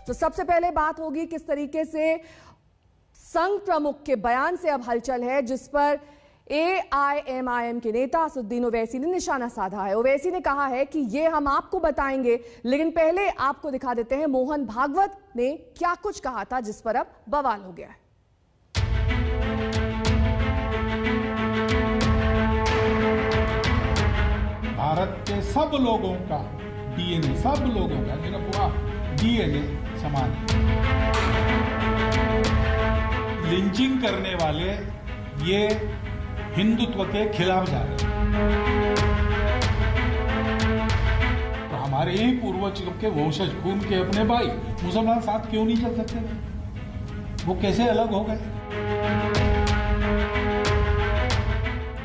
तो सबसे पहले बात होगी किस तरीके से संघ प्रमुख के बयान से अब हलचल है, जिस पर AIMIM के नेता असदुद्दीन ओवैसी ने निशाना साधा है। ओवैसी ने कहा है कि ये हम आपको बताएंगे, लेकिन पहले आपको दिखा देते हैं मोहन भागवत ने क्या कुछ कहा था, जिस पर अब बवाल हो गया है। भारत के सब लोगों का DNA, सब लोगों का मेरा पूरा DNA समान है। लिंचिंग करने वाले ये हिंदुत्व के खिलाफ जा रहे हैं। तो हमारे ही पूर्वज के वंशज, खून के अपने भाई मुसलमान साथ क्यों नहीं चल सकते? वो कैसे अलग हो गए?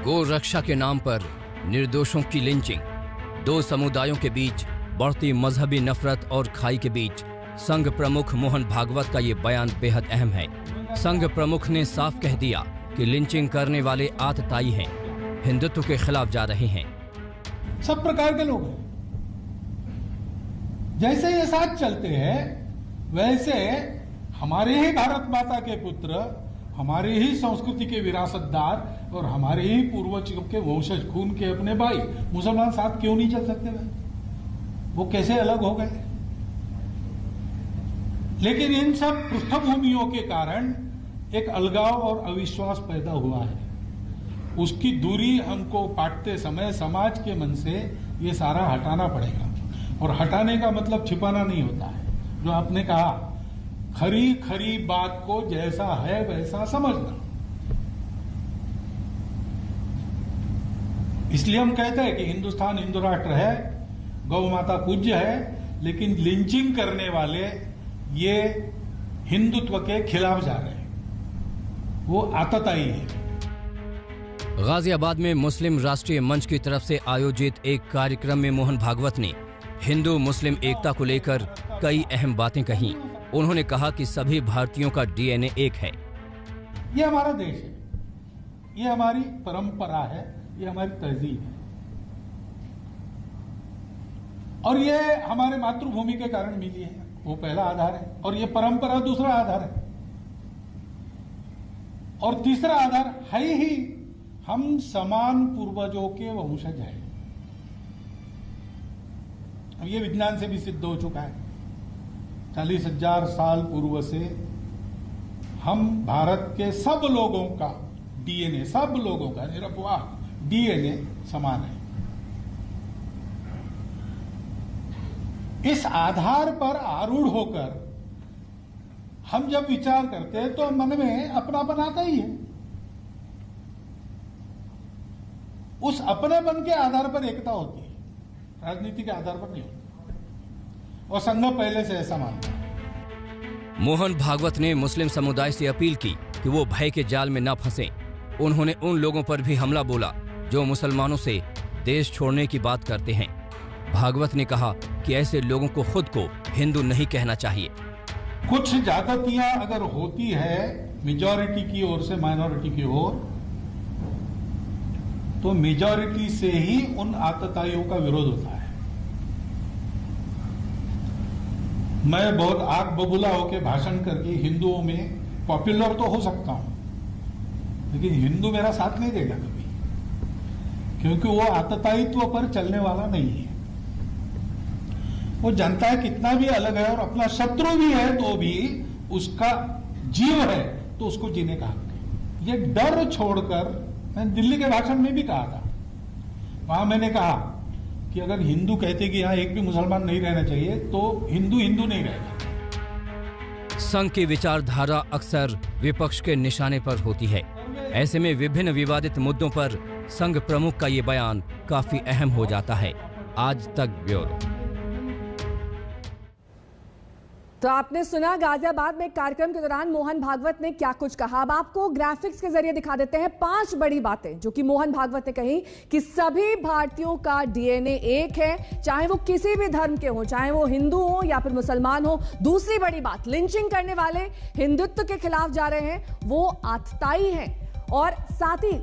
गौ रक्षा के नाम पर निर्दोषों की लिंचिंग, दो समुदायों के बीच बढ़ती मजहबी नफरत और खाई के बीच संघ प्रमुख मोहन भागवत का ये बयान बेहद अहम है। संघ प्रमुख ने साफ कह दिया कि लिंचिंग करने वाले आतताई हैं, हिंदुत्व के खिलाफ जा रहे हैं। सब प्रकार के लोग हैं, जैसे ये साथ चलते हैं वैसे हमारे ही भारत माता के पुत्र, हमारी ही संस्कृति के विरासतदार और हमारे ही पूर्वज के वंशज, खून के अपने भाई मुसलमान साथ क्यों नहीं चल सकते? वो कैसे अलग हो गए? लेकिन इन सब पृष्ठभूमियों के कारण एक अलगाव और अविश्वास पैदा हुआ है। उसकी दूरी हमको काटते समय समाज के मन से ये सारा हटाना पड़ेगा, और हटाने का मतलब छिपाना नहीं होता है। जो आपने कहा, खरी खरी बात को जैसा है वैसा समझना। इसलिए हम कहते हैं कि हिंदुस्तान हिंदू राष्ट्र है, गौ माता पूज्य है, लेकिन लिंचिंग करने वाले ये हिंदुत्व के खिलाफ जा रहे हैं, वो आतताई है। गाजियाबाद में मुस्लिम राष्ट्रीय मंच की तरफ से आयोजित एक कार्यक्रम में मोहन भागवत ने हिंदू मुस्लिम एकता को लेकर कई अहम बातें कहीं। उन्होंने कहा कि सभी भारतीयों का DNA एक है। ये हमारा देश है, ये हमारी परंपरा है, ये हमारी तहजीब है, और ये हमारे मातृभूमि के कारण मिली है। वो पहला आधार है, और ये परंपरा दूसरा आधार है, और तीसरा आधार है ही हम समान पूर्वजों के वंशज हैं। अब ये विज्ञान से भी सिद्ध हो चुका है। 40,000 साल पूर्व से हम भारत के सब लोगों का DNA, सब लोगों का निरपवाह DNA समान है। इस आधार पर आरूढ़ होकर हम जब विचार करते हैं तो मन में अपनापन आता ही है। उस अपनेपन के आधार पर एकता होती है, राजनीति के आधार पर नहीं होती, और संघ पहले से ऐसा मानता है। मोहन भागवत ने मुस्लिम समुदाय से अपील की कि वो भय के जाल में न फंसें। उन्होंने उन लोगों पर भी हमला बोला जो मुसलमानों से देश छोड़ने की बात करते हैं। भागवत ने कहा कि ऐसे लोगों को खुद को हिंदू नहीं कहना चाहिए। कुछ ज्यादतियां अगर होती है मेजॉरिटी की ओर से माइनॉरिटी की ओर, तो मेजॉरिटी से ही उन आतताइयों का विरोध होता है। मैं बहुत आग बबूला होकर भाषण करके हिंदुओं में पॉपुलर तो हो सकता हूं, लेकिन हिंदू मेरा साथ नहीं देगा कभी, क्योंकि वो आततायित्व पर चलने वाला नहीं है। वो जनता है कितना भी अलग है और अपना शत्रु भी है तो भी उसका जीव है तो उसको जीने का हक है। ये डर छोड़कर, मैंने दिल्ली के भाषण में भी कहा था, वहां मैंने कहा कि अगर हिंदू कहते कि यहां एक भी मुसलमान नहीं रहना चाहिए तो हिंदू हिंदू नहीं रहेगा। संघ की विचारधारा अक्सर विपक्ष के निशाने पर होती है। ऐसे में विभिन्न विवादित मुद्दों पर संघ प्रमुख का ये बयान काफी अहम हो जाता है। आज तक ब्यूरो। तो आपने सुना गाजियाबाद में कार्यक्रम के दौरान मोहन भागवत ने क्या कुछ कहा। अब आपको ग्राफिक्स के जरिए दिखा देते हैं 5 बड़ी बातें जो कि मोहन भागवत ने कही कि सभी भारतीयों का DNA एक है, चाहे वो किसी भी धर्म के हो, चाहे वो हिंदू हो या फिर मुसलमान हो। दूसरी बड़ी बात, लिंचिंग करने वाले हिंदुत्व के खिलाफ जा रहे हैं, वो आतताई हैं। और साथ ही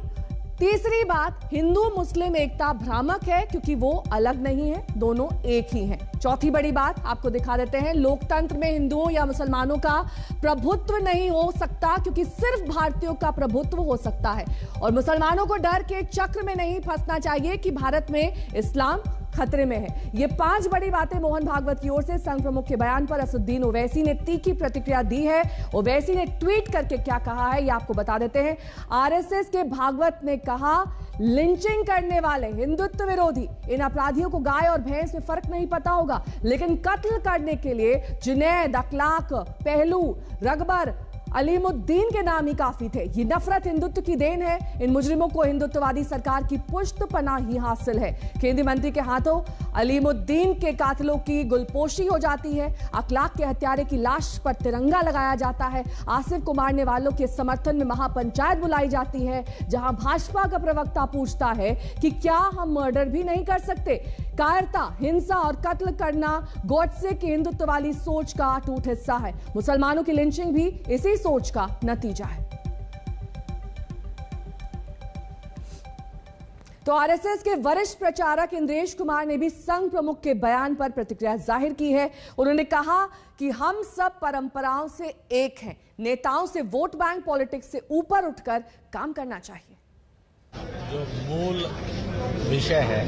तीसरी बात, हिंदू मुस्लिम एकता भ्रामक है क्योंकि वो अलग नहीं है, दोनों एक ही हैं। चौथी बड़ी बात आपको दिखा देते हैं, लोकतंत्र में हिंदुओं या मुसलमानों का प्रभुत्व नहीं हो सकता क्योंकि सिर्फ भारतीयों का प्रभुत्व हो सकता है। और मुसलमानों को डर के चक्र में नहीं फंसना चाहिए कि भारत में इस्लाम खतरे में है। ये 5 बड़ी बातें मोहन भागवत की ओर से संघ प्रमुख के बयान पर असदुद्दीन ओवैसी ने तीखी प्रतिक्रिया दी है। ओवैसी ने ट्वीट करके क्या कहा है, ये आपको बता देते हैं। आरएसएस के भागवत ने कहा, लिंचिंग करने वाले हिंदुत्व विरोधी इन अपराधियों को गाय और भैंस में फर्क नहीं पता होगा, लेकिन कत्ल करने के लिए जुनैद, अखलाक, पहलू, रगबर, अलीमुद्दीन के नाम ही काफी थे। ये नफरत हिंदुत्व की देन है। इन मुजरिमों को हिंदुत्ववादी सरकार की पुष्ट पनाह ही हासिल है। केंद्रीय मंत्री के हाथों अलीमुद्दीन के कातिलों की गुलपोशी हो जाती है। अखलाक के हत्यारे की लाश पर तिरंगा लगाया जाता है। आसिफ को मारने वालों के समर्थन में महापंचायत बुलाई जाती है, जहां भाजपा का प्रवक्ता पूछता है कि क्या हम मर्डर भी नहीं कर सकते। कायरता, हिंसा और कत्ल करना गॉडसे की हिंदुत्व वाली सोच का अटूट हिस्सा है। मुसलमानों की लिंचिंग भी इसी सोच का नतीजा है। तो आरएसएस के वरिष्ठ प्रचारक इंद्रेश कुमार ने भी संघ प्रमुख के बयान पर प्रतिक्रिया जाहिर की है। उन्होंने कहा कि हम सब परंपराओं से एक हैं, नेताओं से वोट बैंक पॉलिटिक्स से ऊपर उठकर काम करना चाहिए। जो मूल विषय है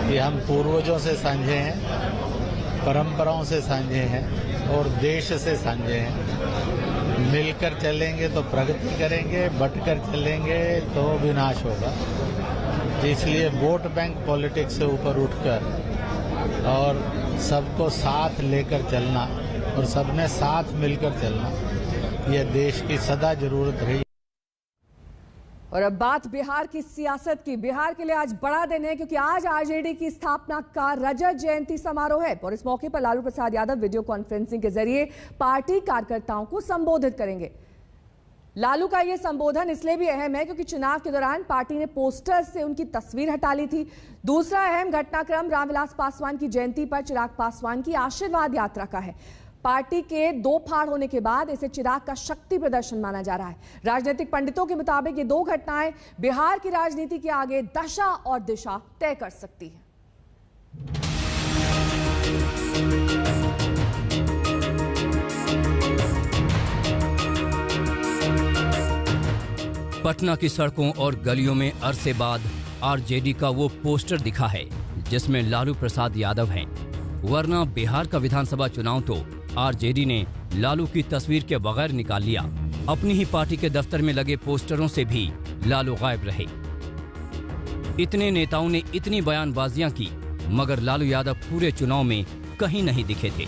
कि हम पूर्वजों से साझे हैं, परंपराओं से साझे हैं और देश से साझे हैं। मिलकर चलेंगे तो प्रगति करेंगे, बंटकर चलेंगे तो विनाश होगा। इसलिए वोट बैंक पॉलिटिक्स से ऊपर उठकर और सबको साथ लेकर चलना और सबने साथ मिलकर चलना, यह देश की सदा जरूरत रही। और अब बात बिहार की सियासत की। बिहार के लिए आज बड़ा दिन है क्योंकि आज आरजेडी की स्थापना का रजत जयंती समारोह है और इस मौके पर लालू प्रसाद यादव वीडियो कॉन्फ्रेंसिंग के जरिए पार्टी कार्यकर्ताओं को संबोधित करेंगे। लालू का यह संबोधन इसलिए भी अहम है क्योंकि चुनाव के दौरान पार्टी ने पोस्टर से उनकी तस्वीर हटा ली थी। दूसरा अहम घटनाक्रम रामविलास पासवान की जयंती पर चिराग पासवान की आशीर्वाद यात्रा का है। पार्टी के 2 फाड़ होने के बाद इसे चिराग का शक्ति प्रदर्शन माना जा रहा है। राजनीतिक पंडितों के मुताबिक ये 2 घटनाएं बिहार की राजनीति के आगे दशा और दिशा तय कर सकती है। पटना की सड़कों और गलियों में अरसे बाद आरजेडी का वो पोस्टर दिखा है जिसमें लालू प्रसाद यादव हैं। वरना बिहार का विधानसभा चुनाव तो आरजेडी ने लालू की तस्वीर के बगैर निकाल लिया। अपनी ही पार्टी के दफ्तर में लगे पोस्टरों से भी लालू गायब रहे। इतने नेताओं ने इतनी बयानबाजियां की मगर लालू यादव पूरे चुनाव में कहीं नहीं दिखे थे।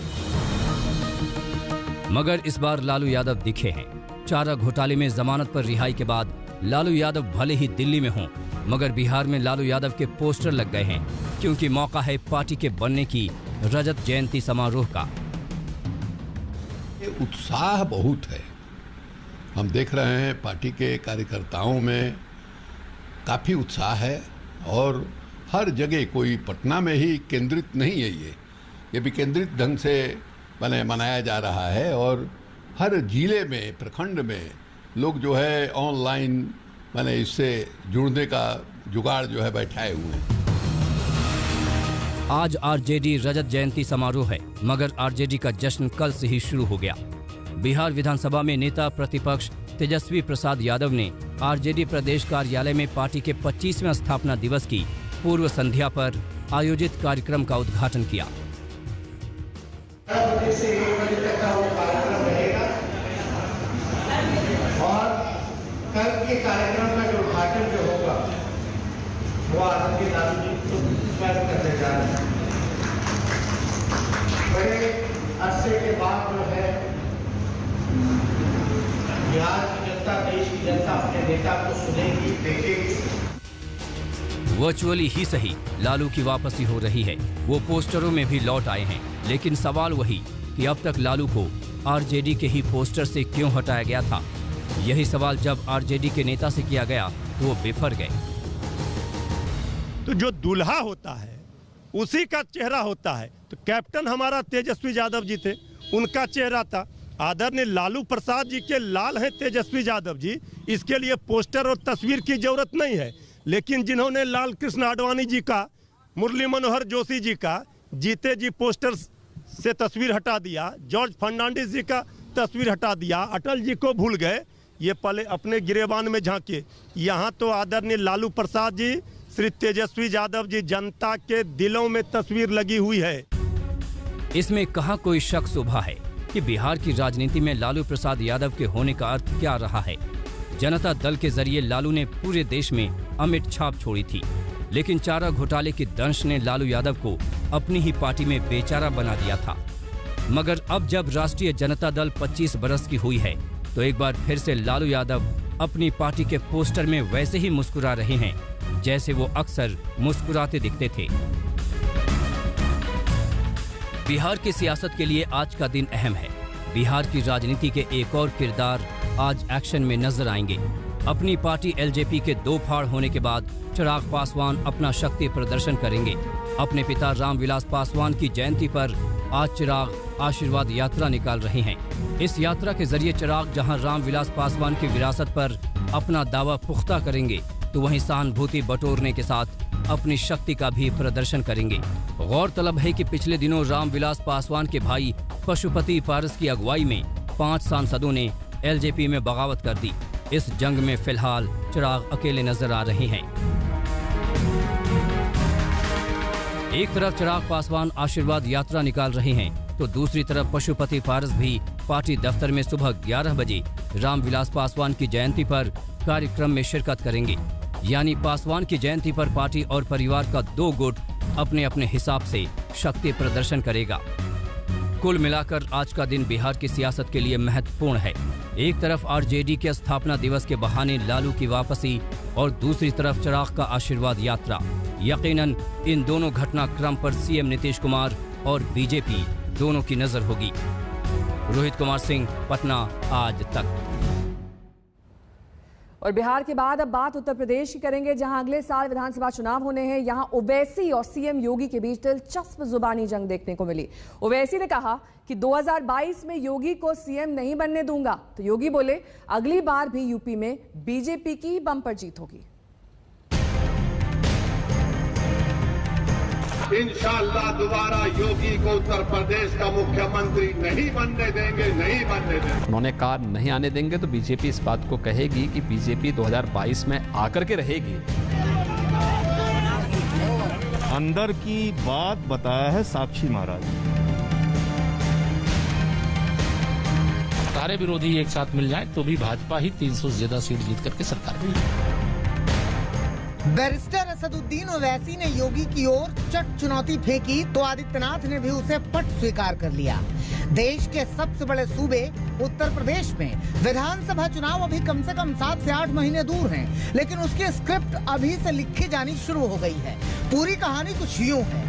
मगर इस बार लालू यादव दिखे हैं। चारा घोटाले में जमानत पर रिहाई के बाद लालू यादव भले ही दिल्ली में हों मगर बिहार में लालू यादव के पोस्टर लग गए हैं क्योंकि मौका है पार्टी के बनने की रजत जयंती समारोह का। उत्साह बहुत है। हम देख रहे हैं पार्टी के कार्यकर्ताओं में काफ़ी उत्साह है और हर जगह, कोई पटना में ही केंद्रित नहीं है, ये भी केंद्रित ढंग से मनाया जा रहा है और हर जिले में, प्रखंड में लोग जो है ऑनलाइन इससे जुड़ने का जुगाड़ जो है बैठाए हुए हैं। आज आरजेडी रजत जयंती समारोह है मगर आरजेडी का जश्न कल से ही शुरू हो गया। बिहार विधानसभा में नेता प्रतिपक्ष तेजस्वी प्रसाद यादव ने आरजेडी प्रदेश कार्यालय में पार्टी के 25वें स्थापना दिवस की पूर्व संध्या पर आयोजित कार्यक्रम का उद्घाटन किया। और कल के कार्यक्रम का जो उद्घाटन जो होगा वो आदरणीय लालू जी को स्वागत करने जा रहे हैं। बड़े अरसे के बाद जो है बिहार की जनता, देश की जनता अपने नेता को सुनेगी, देखेगी। वर्चुअली ही सही लालू की वापसी हो रही है। वो पोस्टरों में भी लौट आए हैं लेकिन सवाल वही कि अब तक लालू को आरजेडी के ही पोस्टर से क्यों हटाया गया था। यही सवाल जब आरजेडी के नेता से किया गया तो वो बेफर गए। तो जो दूल्हा होता है उसी का चेहरा होता है। तो कैप्टन हमारा तेजस्वी यादव जी थे, उनका चेहरा था। आदरणीय लालू प्रसाद जी के लाल हैं तेजस्वी यादव जी, इसके लिए पोस्टर और तस्वीर की जरूरत नहीं है। लेकिन जिन्होंने लाल कृष्ण आडवाणी जी का, मुरली मनोहर जोशी जी का, जीते जी पोस्टर से तस्वीर हटा दिया, जॉर्ज फर्नांडिस जी का तस्वीर हटा दिया, अटल जी को भूल गए, ये पहले अपने गिरेबान में झांके। यहाँ तो आदरणीय लालू प्रसाद जी, श्री तेजस्वी यादव जी, जनता के दिलों में तस्वीर लगी हुई है। इसमें कहाँ कोई शक शुबा है कि बिहार की राजनीति में लालू प्रसाद यादव के होने का अर्थ क्या रहा है। जनता दल के जरिए लालू ने पूरे देश में अमिट छाप छोड़ी थी, लेकिन चारा घोटाले की दंश ने लालू यादव को अपनी ही पार्टी में बेचारा बना दिया था। मगर अब जब राष्ट्रीय जनता दल 25 बरस की हुई है, तो एक बार फिर से लालू यादव अपनी पार्टी के पोस्टर में वैसे ही मुस्कुरा रहे हैं जैसे वो अक्सर मुस्कुराते दिखते थे। बिहार की सियासत के लिए आज का दिन अहम है। बिहार की राजनीति के एक और किरदार आज एक्शन में नजर आएंगे। अपनी पार्टी एलजेपी के दो फाड़ होने के बाद चिराग पासवान अपना शक्ति प्रदर्शन करेंगे। अपने पिता रामविलास पासवान की जयंती पर आज चिराग आशीर्वाद यात्रा निकाल रहे हैं। इस यात्रा के जरिए चिराग जहां रामविलास पासवान की विरासत पर अपना दावा पुख्ता करेंगे, तो वहीं सहानुभूति बटोरने के साथ अपनी शक्ति का भी प्रदर्शन करेंगे। गौरतलब है कि पिछले दिनों रामविलास पासवान के भाई पशुपति पारस की अगुवाई में 5 सांसदों ने एलजेपी में बगावत कर दी। इस जंग में फिलहाल चिराग अकेले नजर आ रहे हैं। एक तरफ चिराग पासवान आशीर्वाद यात्रा निकाल रहे हैं, तो दूसरी तरफ पशुपति पारस भी पार्टी दफ्तर में सुबह 11 बजे रामविलास पासवान की जयंती पर कार्यक्रम में शिरकत करेंगे। यानी पासवान की जयंती पर पार्टी और परिवार का 2 गुट अपने अपने हिसाब से शक्ति प्रदर्शन करेगा। कुल मिलाकर आज का दिन बिहार की सियासत के लिए महत्वपूर्ण है। एक तरफ आरजेडी के स्थापना दिवस के बहाने लालू की वापसी और दूसरी तरफ चिराग का आशीर्वाद यात्रा। यकीनन इन दोनों घटनाक्रम पर सीएम नीतीश कुमार और बीजेपी दोनों की नजर होगी। रोहित कुमार सिंह, पटना, आज तक। और बिहार के बाद अब बात उत्तर प्रदेश की करेंगे, जहां अगले साल विधानसभा चुनाव होने हैं। यहां ओवैसी और सीएम योगी के बीच दिलचस्प जुबानी जंग देखने को मिली। ओवैसी ने कहा कि 2022 में योगी को सीएम नहीं बनने दूंगा, तो योगी बोले अगली बार भी यूपी में बीजेपी की बम्पर जीत होगी। इंशाअल्लाह दोबारा योगी को उत्तर प्रदेश का मुख्यमंत्री नहीं बनने देंगे, नहीं बनने देंगे। उन्होंने कहा नहीं आने देंगे तो बीजेपी इस बात को कहेगी कि बीजेपी 2022 में आकर के रहेगी। अंदर की बात बताया है साक्षी महाराज। सारे विरोधी एक साथ मिल जाए तो भी भाजपा ही 300 से ज्यादा सीट जीत करके सरकार में। बैरिस्टर असदुद्दीन ओवैसी ने योगी की ओर चट चुनौती फेंकी तो आदित्यनाथ ने भी उसे पट स्वीकार कर लिया। देश के सबसे बड़े सूबे उत्तर प्रदेश में विधानसभा चुनाव अभी कम से कम 7 से 8 महीने दूर हैं, लेकिन उसकी स्क्रिप्ट अभी से लिखी जानी शुरू हो गई है। पूरी कहानी कुछ यूं है।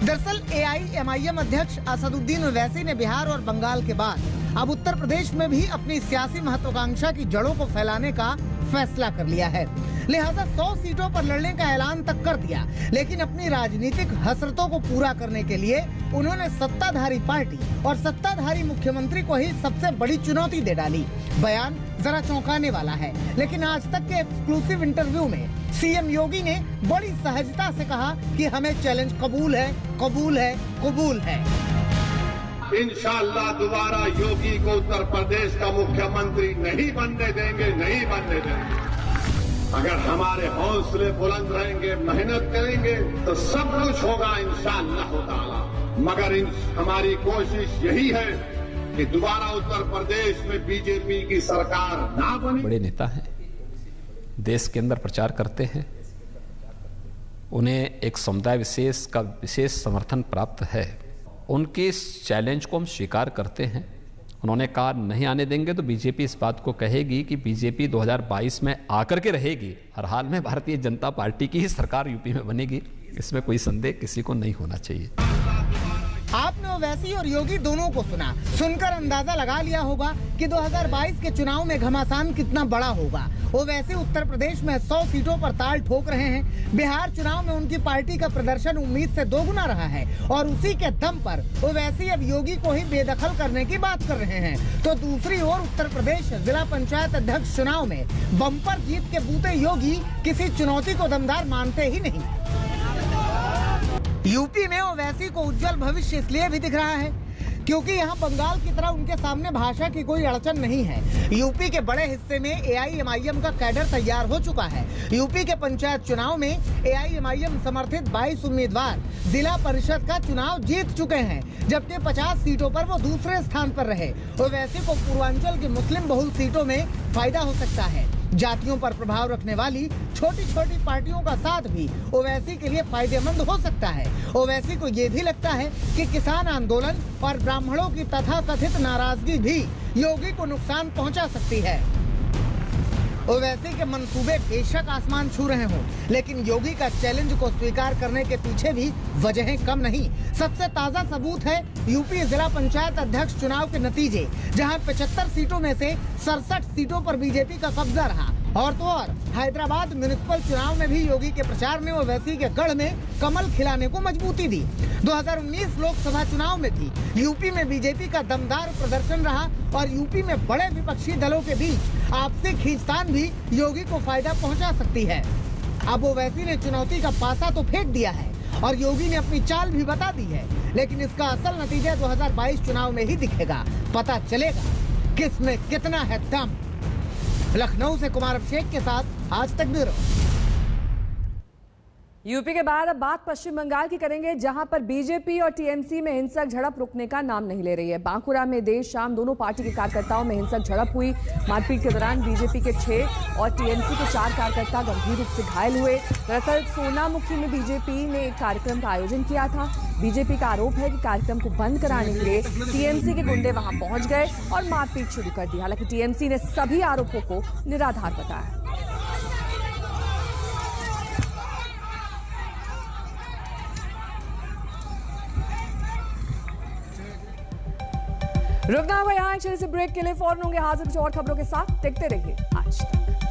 दरअसल AIMIM अध्यक्ष असदुद्दीन ओवैसी ने बिहार और बंगाल के बाद अब उत्तर प्रदेश में भी अपनी सियासी महत्वाकांक्षा की जड़ों को फैलाने का फैसला कर लिया है। लिहाजा 100 सीटों पर लड़ने का ऐलान तक कर दिया, लेकिन अपनी राजनीतिक हसरतों को पूरा करने के लिए उन्होंने सत्ताधारी पार्टी और सत्ताधारी मुख्यमंत्री को ही सबसे बड़ी चुनौती दे डाली। बयान जरा चौंकाने वाला है, लेकिन आज तक के एक्सक्लूसिव इंटरव्यू में सीएम योगी ने बड़ी सहजता से कहा कि हमें चैलेंज कबूल है, कबूल है, कबूल है। इंशाअल्लाह दोबारा योगी को उत्तर प्रदेश का मुख्यमंत्री नहीं बनने देंगे, नहीं बनने देंगे। अगर हमारे हौसले बुलंद रहेंगे, मेहनत करेंगे तो सब कुछ होगा इंशाअल्लाह ताला। मगर हमारी कोशिश यही है कि दोबारा उत्तर प्रदेश में बीजेपी की सरकार ना बने। बड़े नेता हैं, देश के अंदर प्रचार करते हैं, उन्हें एक समुदाय विशेष का विशेष समर्थन प्राप्त है। उनके इस चैलेंज को हम स्वीकार करते हैं। उन्होंने कहा नहीं आने देंगे तो बीजेपी इस बात को कहेगी कि बीजेपी 2022 में आकर के रहेगी। हर हाल में भारतीय जनता पार्टी की ही सरकार यूपी में बनेगी, इसमें कोई संदेह किसी को नहीं होना चाहिए। आपने ओवैसी और योगी दोनों को सुना, सुनकर अंदाजा लगा लिया होगा कि 2022 के चुनाव में घमासान कितना बड़ा होगा। ओवैसी उत्तर प्रदेश में 100 सीटों पर ताल ठोक रहे हैं। बिहार चुनाव में उनकी पार्टी का प्रदर्शन उम्मीद से दोगुना रहा है और उसी के दम पर ओवैसी अब योगी को ही बेदखल करने की बात कर रहे हैं। तो दूसरी ओर उत्तर प्रदेश जिला पंचायत अध्यक्ष चुनाव में बम्पर जीत के बूते योगी किसी चुनौती को दमदार मानते ही नहीं। यूपी में ओवैसी को उज्जवल भविष्य इसलिए भी दिख रहा है क्योंकि यहाँ बंगाल की तरह उनके सामने भाषा की कोई अड़चन नहीं है। यूपी के बड़े हिस्से में एआईएमआईएम का कैडर तैयार हो चुका है। यूपी के पंचायत चुनाव में एआईएमआईएम समर्थित 22 उम्मीदवार जिला परिषद का चुनाव जीत चुके हैं, जबकि 50 सीटों पर वो दूसरे स्थान पर रहे। ओवैसी को पूर्वांचल की मुस्लिम बहुल सीटों में फायदा हो सकता है। जातियों पर प्रभाव रखने वाली छोटी छोटी पार्टियों का साथ भी ओवैसी के लिए फायदेमंद हो सकता है। ओवैसी को ये भी लगता है कि किसान आंदोलन और ब्राह्मणों की तथाकथित नाराजगी भी योगी को नुकसान पहुंचा सकती है। ओवैसी के मंसूबे बेशक आसमान छू रहे हों, लेकिन योगी का चैलेंज को स्वीकार करने के पीछे भी वजहें कम नहीं। सबसे ताजा सबूत है यूपी जिला पंचायत अध्यक्ष चुनाव के नतीजे, जहां 75 सीटों में से 67 सीटों पर बीजेपी का कब्जा रहा। और तो और हैदराबाद म्युनिसिपल चुनाव में भी योगी के प्रचार ने ओवैसी के गढ़ में कमल खिलाने को मजबूती दी। 2019 लोकसभा चुनाव में भी यूपी में बीजेपी का दमदार प्रदर्शन रहा और यूपी में बड़े विपक्षी दलों के बीच आपसी खींचतान भी योगी को फायदा पहुंचा सकती है। अब ओवैसी ने चुनौती का पासा तो फेंक दिया है और योगी ने अपनी चाल भी बता दी है, लेकिन इसका असल नतीजा 2022 चुनाव में ही दिखेगा। पता चलेगा किस में कितना है दम। लखनऊ से कुमार अभिषेक के साथ आज तक ब्यूरो। यूपी के बाद अब बात पश्चिम बंगाल की करेंगे, जहां पर बीजेपी और टीएमसी में हिंसक झड़प रुकने का नाम नहीं ले रही है। बांकुरा में देर शाम दोनों पार्टी के कार्यकर्ताओं में हिंसक झड़प हुई। मारपीट के दौरान बीजेपी के 6 और टीएमसी के 4 कार्यकर्ता गंभीर रूप से घायल हुए। दरअसल सोनामुखी में बीजेपी ने एक कार्यक्रम का आयोजन किया था। बीजेपी का आरोप है कि कार्यक्रम को बंद कराने के लिए टीएमसी के गुंडे वहां पहुंच गए और मारपीट शुरू कर दी। हालांकि टीएमसी ने सभी आरोपों को निराधार बताया। रुकना होगा यहाँ, छोटे से ब्रेक के लिए। फौरन होंगे हाजिर कुछ और खबरों के साथ। देखते रहिए आज तक।